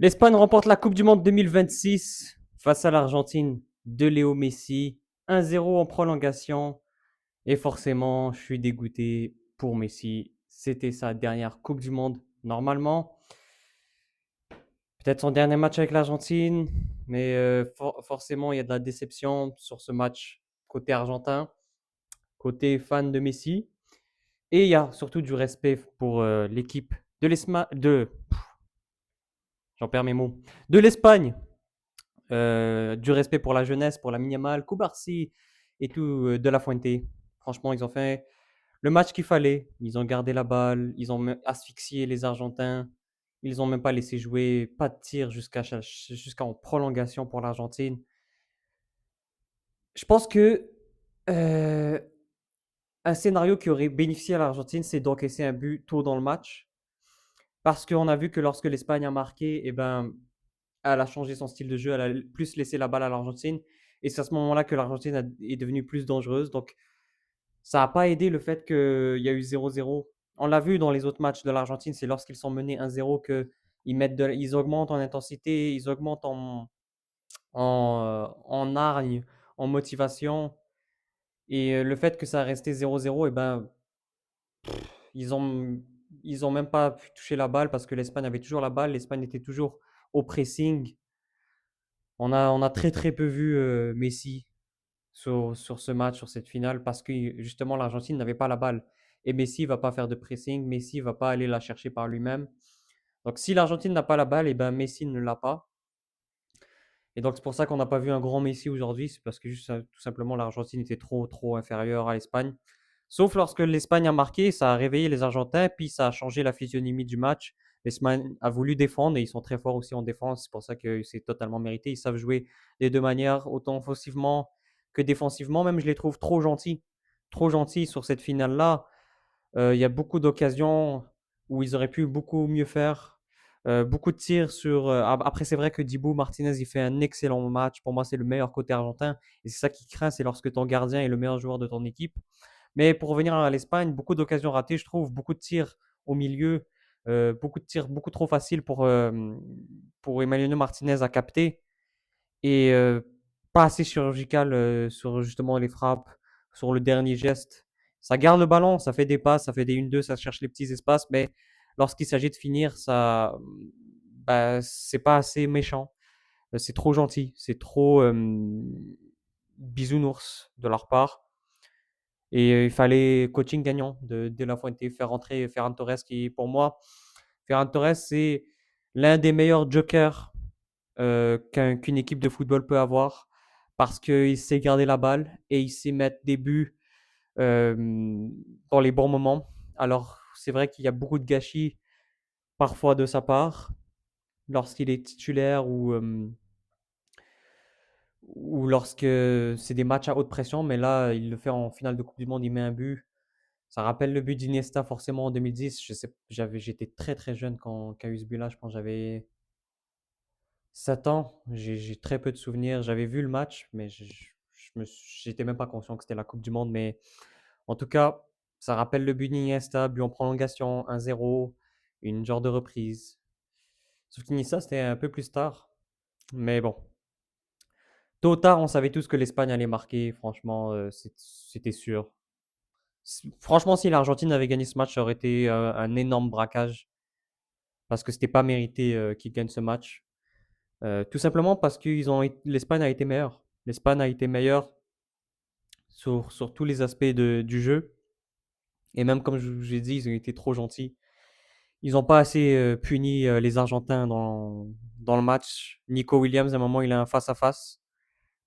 L'Espagne remporte la Coupe du Monde 2026 face à l'Argentine de Léo Messi. 1-0 en prolongation. Et forcément, je suis dégoûté pour Messi. C'était sa dernière Coupe du Monde, normalement. Peut-être son dernier match avec l'Argentine. Mais forcément, il y a de la déception sur ce match côté argentin, côté fan de Messi. Et il y a surtout du respect pour l'équipe de l'Espagne. J'en perds mes mots. De l'Espagne. Du respect pour la jeunesse, pour la minimale, Koubarsi et tout, De La Fuente. Franchement, ils ont fait le match qu'il fallait. Ils ont gardé la balle, ils ont asphyxié les Argentins. Ils n'ont même pas laissé jouer, pas de tir jusqu'en prolongation pour l'Argentine. Je pense que euh, un scénario qui aurait bénéficié à l'Argentine, c'est d'encaisser un but tôt dans le match. Parce qu'on a vu que lorsque l'Espagne a marqué, eh ben, elle a changé son style de jeu, elle a plus laissé la balle à l'Argentine. Et c'est à ce moment-là que l'Argentine est devenue plus dangereuse. Donc, ça n'a pas aidé le fait qu'il y a eu 0-0. On l'a vu dans les autres matchs de l'Argentine, c'est lorsqu'ils sont menés 1-0 qu'ils augmentent en intensité, ils augmentent en hargne, en motivation. Et le fait que ça a resté 0-0, eh ben, ils ont, ils ont même pas pu toucher la balle parce que l'Espagne avait toujours la balle, l'Espagne était toujours au pressing. On a très très peu vu Messi sur ce match, sur cette finale, parce que justement l'Argentine n'avait pas la balle. Et Messi va pas faire de pressing, Messi va pas aller la chercher par lui-même. Donc si l'Argentine n'a pas la balle, et ben Messi ne l'a pas. Et donc c'est pour ça qu'on n'a pas vu un grand Messi aujourd'hui, c'est parce que juste tout simplement l'Argentine était trop trop inférieure à l'Espagne. Sauf lorsque l'Espagne a marqué, ça a réveillé les Argentins, puis ça a changé la physionomie du match. L'Espagne a voulu défendre et ils sont très forts aussi en défense. C'est pour ça que c'est totalement mérité. Ils savent jouer des deux manières, autant offensivement que défensivement. Même je les trouve trop gentils. Trop gentils sur cette finale-là. Il y a beaucoup d'occasions où ils auraient pu beaucoup mieux faire. Beaucoup de tirs sur. Après, c'est vrai que Dibu Martinez, il fait un excellent match. Pour moi, c'est le meilleur côté argentin. Et c'est ça qui craint, c'est lorsque ton gardien est le meilleur joueur de ton équipe. Mais pour revenir à l'Espagne, beaucoup d'occasions ratées, je trouve, beaucoup de tirs au milieu, beaucoup de tirs beaucoup trop faciles pour Emiliano Martinez à capter et pas assez chirurgical sur justement les frappes, sur le dernier geste. Ça garde le ballon, ça fait des passes, ça fait des 1-2, ça cherche les petits espaces, mais lorsqu'il s'agit de finir, ça, bah, c'est pas assez méchant. C'est trop gentil, c'est trop bisounours de leur part. Et il fallait coaching gagnant de La Fuente, faire rentrer Ferran Torres qui, pour moi, Ferran Torres, c'est l'un des meilleurs jokers qu'une équipe de football peut avoir parce qu'il sait garder la balle et il sait mettre des buts euh, dans les bons moments. Alors, c'est vrai qu'il y a beaucoup de gâchis parfois de sa part lorsqu'il est titulaire ou lorsque c'est des matchs à haute pression, mais là, il le fait en finale de Coupe du Monde, il met un but. Ça rappelle le but d'Iniesta forcément en 2010. Je sais, j'étais très très jeune quand il y a eu ce but-là. Je pense que j'avais 7 ans. J'ai très peu de souvenirs. J'avais vu le match, mais j'étais même pas conscient que c'était la Coupe du Monde. Mais en tout cas, ça rappelle le but d'Iniesta, but en prolongation, 1-0, une genre de reprise. Sauf qu'Iniesta, c'était un peu plus tard. Mais bon, tôt ou tard, on savait tous que l'Espagne allait marquer. Franchement, c'était sûr. Franchement, si l'Argentine avait gagné ce match, ça aurait été un énorme braquage. Parce que c'était pas mérité qu'ils gagnent ce match. Tout simplement parce que l'Espagne a été meilleure. L'Espagne a été meilleure sur tous les aspects du jeu. Et même comme je vous ai dit, ils ont été trop gentils. Ils n'ont pas assez puni les Argentins dans le match. Nico Williams, à un moment, il a un face-à-face.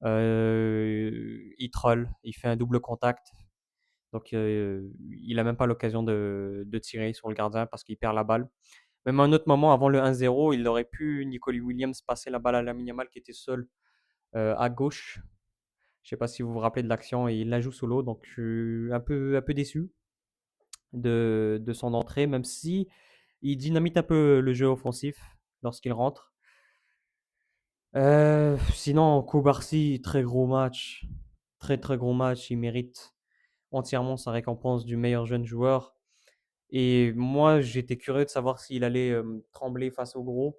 Il troll, il fait un double contact. Donc, il n'a même pas l'occasion de tirer sur le gardien parce qu'il perd la balle. Même à un autre moment, avant le 1-0, il aurait pu, Nicolas Williams, passer la balle à Lamine Yamal qui était seul à gauche. Je ne sais pas si vous vous rappelez de l'action et il la joue solo. Donc je suis un peu déçu de son entrée, même si il dynamite un peu le jeu offensif lorsqu'il rentre. Sinon, Koubarsi, très gros match. Très très gros match. Il mérite entièrement sa récompense du meilleur jeune joueur. Et moi, j'étais curieux de savoir s'il allait trembler face au gros.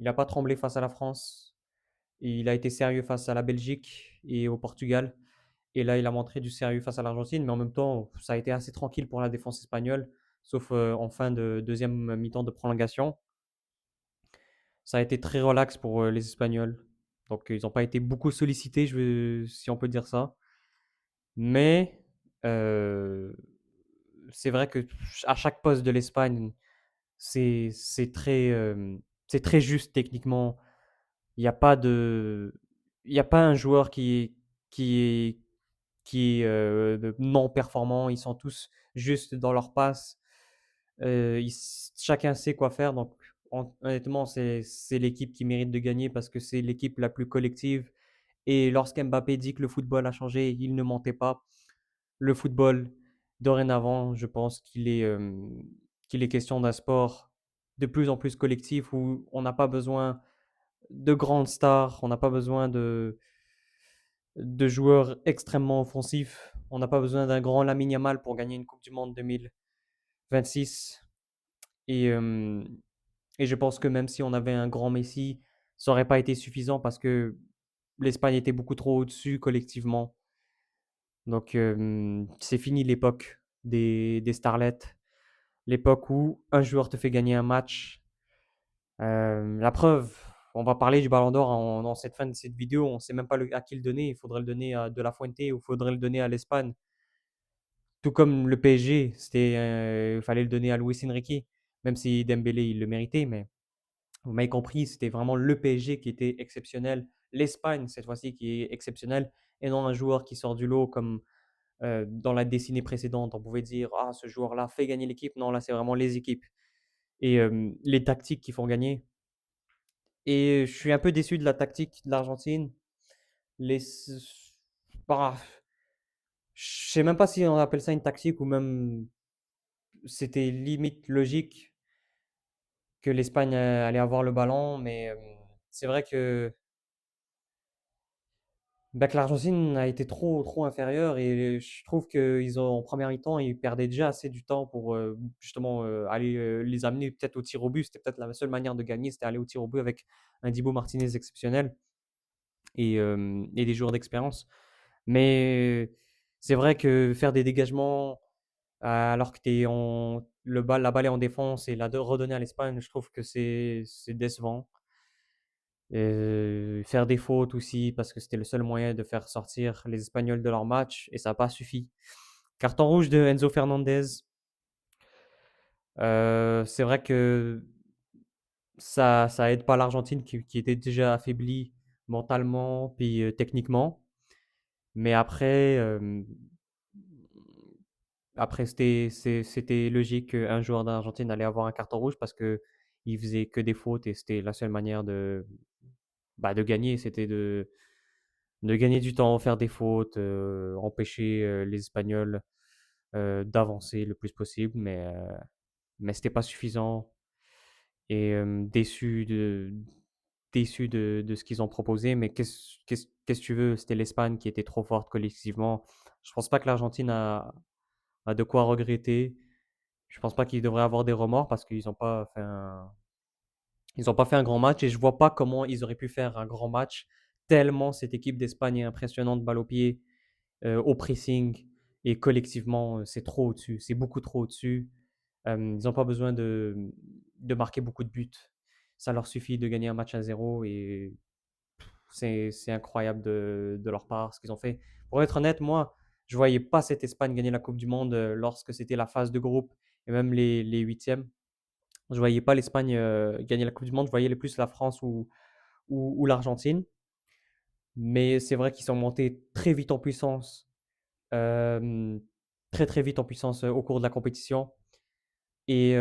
Il n'a pas tremblé face à la France. Et il a été sérieux face à la Belgique et au Portugal. Et là, il a montré du sérieux face à l'Argentine. Mais en même temps, ça a été assez tranquille pour la défense espagnole, sauf en fin de deuxième mi-temps de prolongation. Ça a été très relax pour les Espagnols. Donc, ils n'ont pas été beaucoup sollicités, si on peut dire ça. Mais euh, c'est vrai que à chaque poste de l'Espagne, c'est c'est très, euh, c'est très juste techniquement. Il n'y a pas de, il y a pas un joueur qui est, non performant. Ils sont tous justes dans leur passe. Chacun sait quoi faire. Donc, honnêtement, c'est l'équipe qui mérite de gagner parce que c'est l'équipe la plus collective. Et lorsqu'Mbappé dit que le football a changé, il ne mentait pas. Le football, dorénavant, je pense qu'il est question d'un sport de plus en plus collectif où on n'a pas besoin de grandes stars, on n'a pas besoin de joueurs extrêmement offensifs, on n'a pas besoin d'un grand Lamine Yamal pour gagner une Coupe du Monde 2026. Et, euh, et je pense que même si on avait un grand Messi, ça n'aurait pas été suffisant parce que l'Espagne était beaucoup trop au-dessus collectivement. Donc c'est fini l'époque des starlets, l'époque où un joueur te fait gagner un match. La preuve, on va parler du Ballon d'Or dans cette fin de cette vidéo. On ne sait même pas à qui le donner. Il faudrait le donner à De La Fuente ou il faudrait le donner à l'Espagne. Tout comme le PSG, il fallait le donner à Luis Enrique, même si Dembélé il le méritait. Mais vous m'avez compris, c'était vraiment le PSG qui était exceptionnel, l'Espagne cette fois-ci qui est exceptionnelle, et non un joueur qui sort du lot comme dans la décennie précédente. On pouvait dire ah ce joueur-là fait gagner l'équipe. Non, là c'est vraiment les équipes et les tactiques qui font gagner. Et je suis un peu déçu de la tactique de l'Argentine. Les... Bah, je sais même pas si on appelle ça une tactique ou même c'était limite logique que l'Espagne allait avoir le ballon, mais c'est vrai que l'Argentine a été trop inférieure et je trouve qu'ils ont en première mi-temps ils perdaient déjà assez du temps pour justement aller les amener peut-être au tir au but. C'était peut-être la seule manière de gagner, c'était aller au tir au but avec un Dibu Martinez exceptionnel et des joueurs d'expérience. Mais c'est vrai que faire des dégagements alors que la balle est en défense et la redonner à l'Espagne, je trouve que c'est décevant. Faire des fautes aussi, parce que c'était le seul moyen de faire sortir les Espagnols de leur match, et ça n'a pas suffi. Carton rouge de Enzo Fernandez. C'est vrai que ça aide pas l'Argentine qui était déjà affaiblie mentalement puis techniquement. Mais après c'était logique qu'un joueur d'Argentine allait avoir un carton rouge parce que il faisait que des fautes et c'était la seule manière de gagner, c'était de gagner du temps, faire des fautes, empêcher les Espagnols d'avancer le plus possible, mais c'était pas suffisant et déçu de ce qu'ils ont proposé. Mais qu'est-ce que tu veux? C'était l'Espagne qui était trop forte collectivement. Je pense pas que l'Argentine a de quoi regretter. Je pense pas qu'ils devraient avoir des remords parce qu'ils n'ont pas fait ils ont pas fait un grand match et je vois pas comment ils auraient pu faire un grand match tellement cette équipe d'Espagne est impressionnante, balle au pied, au pressing et collectivement, c'est trop au-dessus. C'est beaucoup trop au-dessus. Ils n'ont pas besoin de marquer beaucoup de buts. Ça leur suffit de gagner un match à zéro et c'est incroyable de leur part ce qu'ils ont fait. Pour être honnête, moi, je voyais pas cette Espagne gagner la Coupe du Monde lorsque c'était la phase de groupe et même les huitièmes. Je voyais pas l'Espagne gagner la Coupe du Monde. Je voyais plus la France ou l'Argentine. Mais c'est vrai qu'ils sont montés très vite en puissance euh, très très vite en puissance au cours de la compétition. Et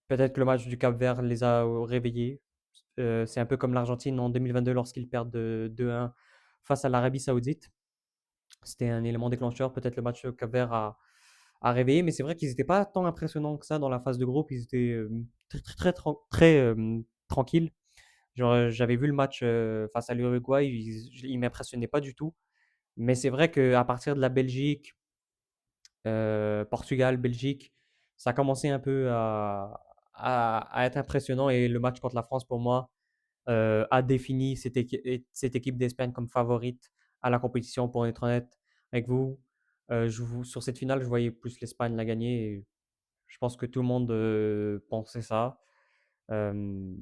peut-être que le match du Cap-Vert les a réveillés. C'est un peu comme l'Argentine en 2022 lorsqu'ils perdent 2-1 face à l'Arabie Saoudite. C'était un élément déclencheur. Peut-être le match au Cap-Vert a réveillé, mais c'est vrai qu'ils n'étaient pas tant impressionnants que ça dans la phase de groupe. Ils étaient très tranquilles. Genre, j'avais vu le match face à l'Uruguay, ils m'impressionnaient pas du tout. Mais c'est vrai qu'à partir de la Belgique, Portugal, Belgique, ça a commencé un peu à être impressionnant et le match contre la France, pour moi, a défini cette équipe d'Espagne comme favorite à la compétition, pour être honnête avec vous. Sur cette finale, je voyais plus l'Espagne la gagner et je pense que tout le monde pensait ça. Euh,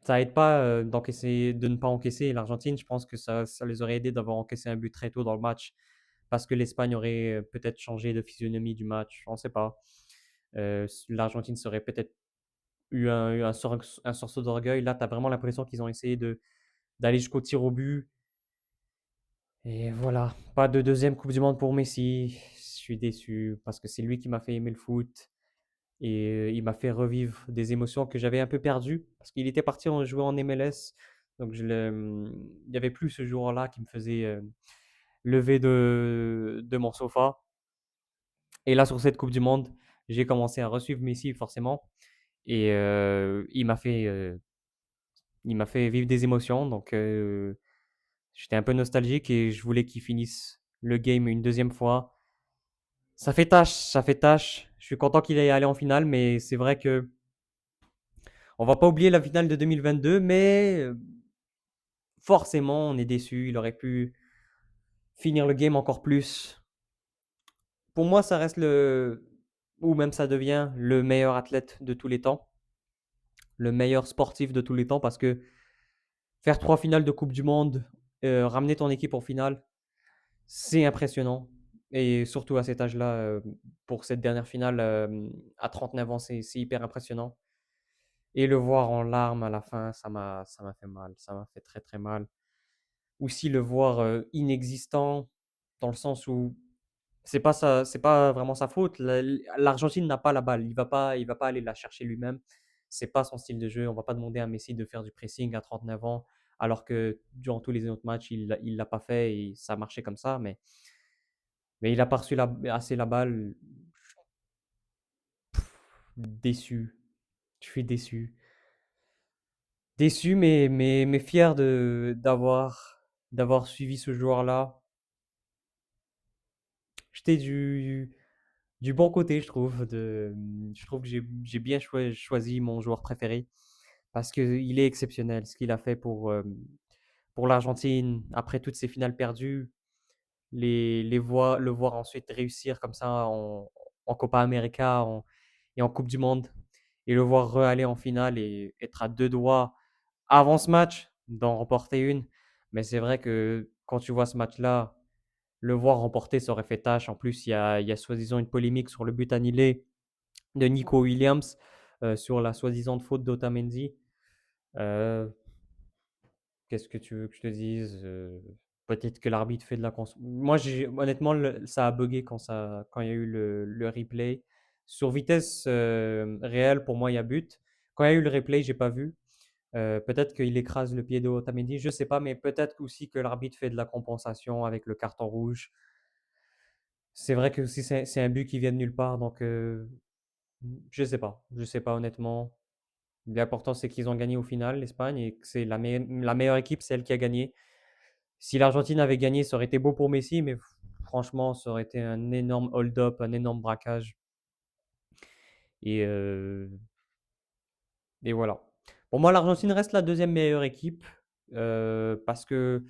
Ça aide pas de ne pas encaisser l'Argentine. Je pense que ça les aurait aidés d'avoir encaissé un but très tôt dans le match parce que l'Espagne aurait peut-être changé de physionomie du match. On ne sait pas. L'Argentine serait peut-être eu un sursaut d'orgueil. Là, tu as vraiment l'impression qu'ils ont essayé d'aller jusqu'au tir au but. Et voilà, pas de deuxième Coupe du Monde pour Messi. Je suis déçu parce que c'est lui qui m'a fait aimer le foot. Et il m'a fait revivre des émotions que j'avais un peu perdues parce qu'il était parti jouer en MLS. Donc il n'y avait plus ce jour-là qui me faisait lever de mon sofa. Et là, sur cette Coupe du Monde, j'ai commencé à resuivre Messi forcément. Et il m'a fait vivre des émotions. Donc j'étais un peu nostalgique et je voulais qu'il finisse le game une deuxième fois. Ça fait tâche, ça fait tâche. Je suis content qu'il ait allé en finale, mais c'est vrai que on va pas oublier la finale de 2022, mais forcément, on est déçu. Il aurait pu finir le game encore plus. Pour moi, ça reste ou même ça devient le meilleur athlète de tous les temps, le meilleur sportif de tous les temps, parce que faire 3 finales de Coupe du Monde, ramener ton équipe en finale, c'est impressionnant. Et surtout à cet âge-là, pour cette dernière finale, à 39 ans, c'est hyper impressionnant. Et le voir en larmes à la fin, ça m'a fait mal. Ça m'a fait très très mal. Aussi le voir inexistant dans le sens où c'est pas vraiment sa faute. L'Argentine n'a pas la balle. Il va pas aller la chercher lui-même. C'est pas son style de jeu. On va pas demander à Messi de faire du pressing à 39 ans, alors que durant tous les autres matchs, il l'a pas fait et ça marchait comme ça. Mais il a pas reçu assez la balle. Déçu. Je suis déçu. Déçu, mais fier d'avoir suivi ce joueur-là. J'étais du bon côté, je trouve. Je trouve que j'ai bien choisi mon joueur préféré parce qu'il est exceptionnel. Ce qu'il a fait pour l'Argentine, après toutes ces finales perdues, le voir ensuite réussir comme ça en Copa América et en Coupe du Monde, et le voir aller en finale et être à 2 doigts avant ce match d'en remporter une. Mais c'est vrai que quand tu vois ce match-là, le voir remporter, ça aurait fait tâche. En plus, il y a soi-disant une polémique sur le but annulé de Nico Williams, sur la soi-disant faute d'Otamendi. Euh, Qu'est-ce que tu veux que je te dise? Peut-être que l'arbitre fait de la Moi, honnêtement, ça a bugué quand il y a eu le replay. Sur vitesse réelle, pour moi, il y a but. Quand il y a eu le replay, j'ai pas vu. Peut-être qu'il écrase le pied de Otamendi, je sais pas, mais peut-être aussi que l'arbitre fait de la compensation avec le carton rouge. C'est vrai que aussi c'est un but qui vient de nulle part, donc je sais pas honnêtement. L'important c'est qu'ils ont gagné au final, l'Espagne, et que c'est la meilleure équipe, c'est elle qui a gagné. Si l'Argentine avait gagné, ça aurait été beau pour Messi, mais franchement, ça aurait été un énorme hold-up, un énorme braquage. Et, euh, et voilà. Pour moi, l'Argentine reste la deuxième meilleure équipe parce que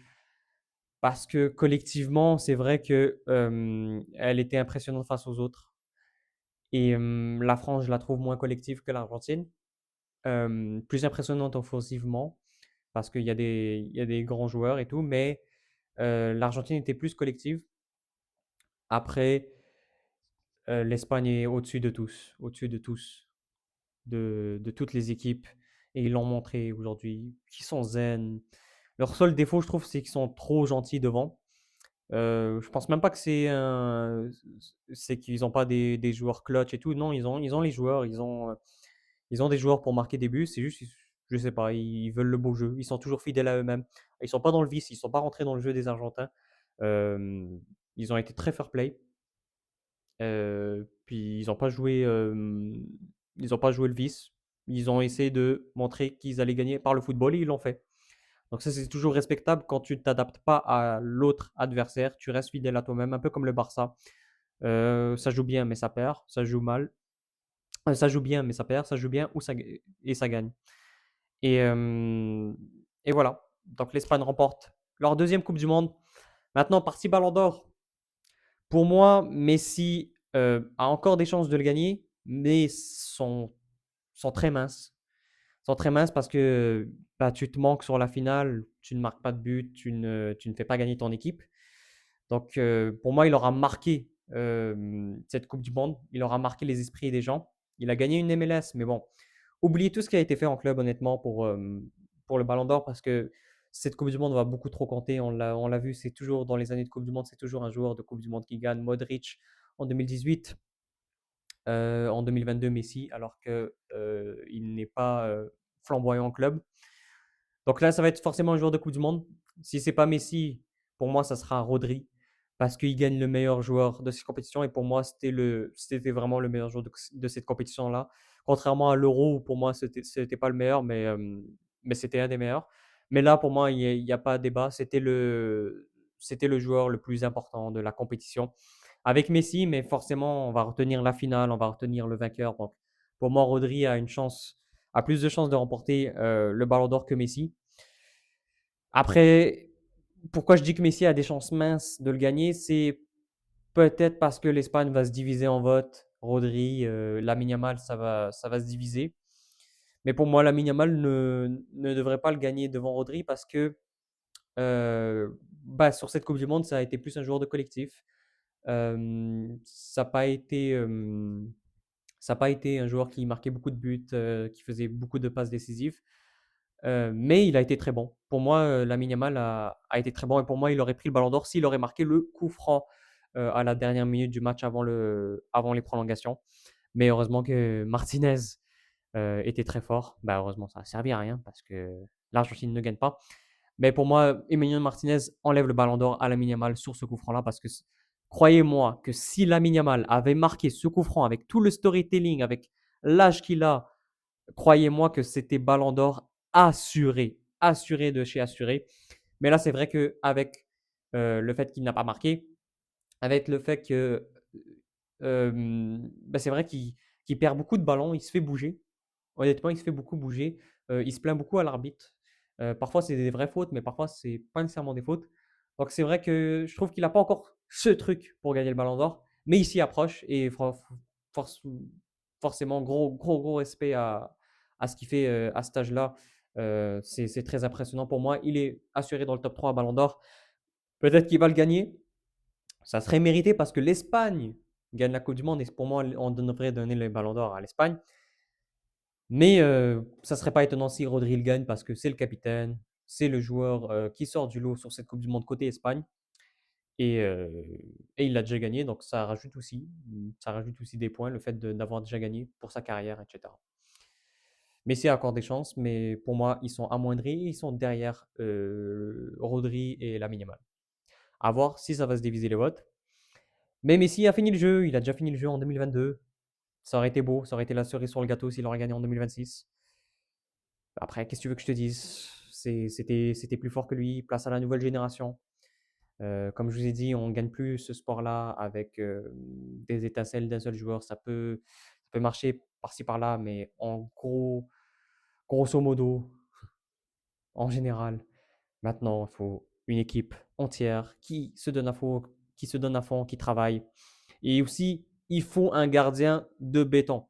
collectivement, c'est vrai que elle était impressionnante face aux autres. Et la France, je la trouve moins collective que l'Argentine. Plus impressionnante offensivement, parce qu'il y a des grands joueurs et tout, mais l'Argentine était plus collective. Après, l'Espagne est au-dessus de tous, de toutes les équipes, et ils l'ont montré aujourd'hui, qu'ils sont zen. Leur seul défaut, je trouve, c'est qu'ils sont trop gentils devant. Je pense même pas que c'est qu'ils n'ont pas des joueurs clutch et tout. Non, ils ont les joueurs, ils ont des joueurs pour marquer des buts. C'est juste, je sais pas, ils veulent le beau jeu. Ils sont toujours fidèles à eux-mêmes. Ils sont pas dans le vice, ils sont pas rentrés dans le jeu des Argentins. Euh, Ils ont été très fair play. Puis ils ont pas joué le vice. Ils ont essayé de montrer qu'ils allaient gagner par le football et ils l'ont fait. Donc ça, c'est toujours respectable quand tu ne t'adaptes pas à l'autre adversaire. Tu restes fidèle à toi-même, un peu comme le Barça. Ça joue bien, mais ça perd. Ça joue mal. Ça joue bien, mais ça perd, ça joue bien ou ça g et ça gagne. Et hem et voilà. Donc l'Espagne remporte leur deuxième coupe du monde. Maintenant, partie Ballon d'or, pour moi, Messi, a encore des chances de le gagner, mais sont très minces. Sont très minces parce que, bah, tu te manques sur la finale, tu ne marques pas de but, tu ne fais pas gagner ton équipe. Donc, pour moi, il aura marqué, cette coupe du monde. Il aura marqué les esprits des gens. Il a gagné une MLS, mais bon, oubliez tout ce qui a été fait en club honnêtement pour le ballon d'or parce que cette coupe du monde va beaucoup trop compter. On l'a vu, c'est toujours dans les années de coupe du monde, c'est toujours un joueur de coupe du monde qui gagne. Modric en 2018, en 2022 Messi, alors que, il n'est pas, flamboyant en club. Donc là, ça va être forcément un joueur de coupe du monde. Si c'est pas Messi, pour moi, ça sera Rodri parce qu'il gagne le meilleur joueur de cette compétition et pour moi, c'était vraiment le meilleur joueur de cette compétition-là. Contrairement à l'Euro où pour moi, c'était pas le meilleur, mais c'était un des meilleurs. Mais là, pour moi, il y a pas débat. C'était le joueur le plus important de la compétition. Avec Messi, mais forcément, on va retenir la finale, on va retenir le vainqueur. Donc, pour moi, Rodri a plus de chances de remporter le Ballon d'Or que Messi. Après, pourquoi je dis que Messi a des chances minces de le gagner, c'est peut-être parce que l'Espagne va se diviser en vote. Rodri, Lamine Yamal, ça va se diviser. Mais pour moi, Lamine Yamal ne devrait pas le gagner devant Rodri parce que bah, sur cette Coupe du Monde, ça a été plus un joueur de collectif. Ça n'a pas été, ça a pas été un joueur qui marquait beaucoup de buts, qui faisait beaucoup de passes décisives. Mais il a été très bon. Pour moi, Lamine Yamal a été très bon et pour moi, il aurait pris le ballon d'or s'il aurait marqué le coup franc à la dernière minute du match avant les prolongations. Mais heureusement que Martinez était très fort. Bah, heureusement, ça a servi à rien parce que l'Argentine ne gagne pas. Mais pour moi, Emiliano Martinez enlève le ballon d'or à Lamine Yamal sur ce coup franc-là parce que croyez-moi que si Lamine Yamal avait marqué ce coup franc avec tout le storytelling, avec l'âge qu'il a, croyez-moi que c'était ballon d'or assuré, assuré de chez assuré. Mais là, c'est vrai qu'avec le fait qu'il n'a pas marqué, avec le fait que bah, c'est vrai qu'il perd beaucoup de ballons, il se fait bouger. Honnêtement, il se fait beaucoup bouger. Il se plaint beaucoup à l'arbitre. Parfois, c'est des vraies fautes, mais parfois, c'est pas nécessairement des fautes. Donc, c'est vrai que je trouve qu'il n'a pas encore ce truc pour gagner le ballon d'or, mais il s'y approche et force- forcément, gros, gros, gros respect à ce qu'il fait à cet âge-là. C'est très impressionnant pour moi. Il est assuré dans le top 3 à ballon d'or. Peut-être qu'il va le gagner. Ça serait mérité parce que l'Espagne gagne la Coupe du Monde et pour moi, on devrait donner le ballon d'or à l'Espagne. Mais ça serait pas étonnant si Rodri le gagne parce que c'est le capitaine, c'est le joueur qui sort du lot sur cette Coupe du Monde côté Espagne et, euh, et il l'a déjà gagné, donc ça rajoute aussi des points, le fait d'avoir déjà gagné pour sa carrière, etc. Messi a encore des chances, mais pour moi, ils sont amoindris, ils sont derrière Rodri et Lamine Yamal. À voir si ça va se diviser les votes. Mais Messi a fini le jeu, il a déjà fini le jeu en 2022. Ça aurait été beau, ça aurait été la cerise sur le gâteau s'il aurait gagné en 2026. Après, qu'est-ce que tu veux que je te dise? C'était plus fort que lui. Place à la nouvelle génération. Comme je vous ai dit, on ne gagne plus ce sport-là avec des étincelles d'un seul joueur. Ça peut marcher par-ci par-là, mais grosso modo, en général, maintenant, il faut une équipe entière qui se donne à fond, qui travaille. Et aussi, il faut un gardien de béton.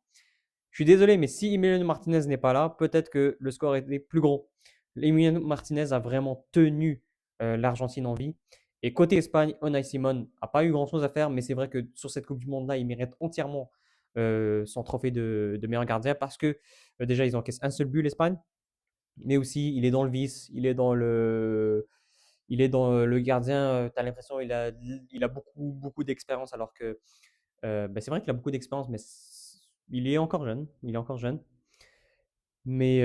Je suis désolé, mais si Emiliano Martinez n'est pas là, peut-être que le score était plus gros. Emiliano Martinez a vraiment tenu l'Argentine en vie. Et côté Espagne, Unai Simon n'a pas eu grand-chose à faire, mais c'est vrai que sur cette Coupe du Monde-là, il mérite entièrement son trophée de meilleur gardien parce que déjà, ils encaissent un seul but, l'Espagne, mais aussi il est dans le vice, il est dans le gardien. Tu as l'impression il a beaucoup, beaucoup d'expérience alors que bah, c'est vrai qu'il a beaucoup d'expérience, mais il est encore jeune. Il est encore jeune. Mais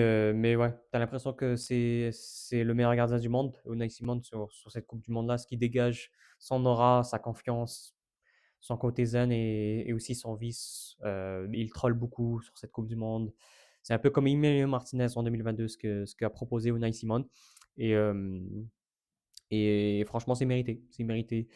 ouais, tu as l'impression que c'est le meilleur gardien du monde, Unai Simon, sur cette Coupe du Monde-là, ce qui dégage son aura, sa confiance, son côté zen et aussi son vice. Il troll beaucoup sur cette Coupe du Monde. C'est un peu comme Emiliano Martinez en 2022, ce qu'a proposé Unai Simon. Et, euh, et franchement, c'est mérité. C'est mérité.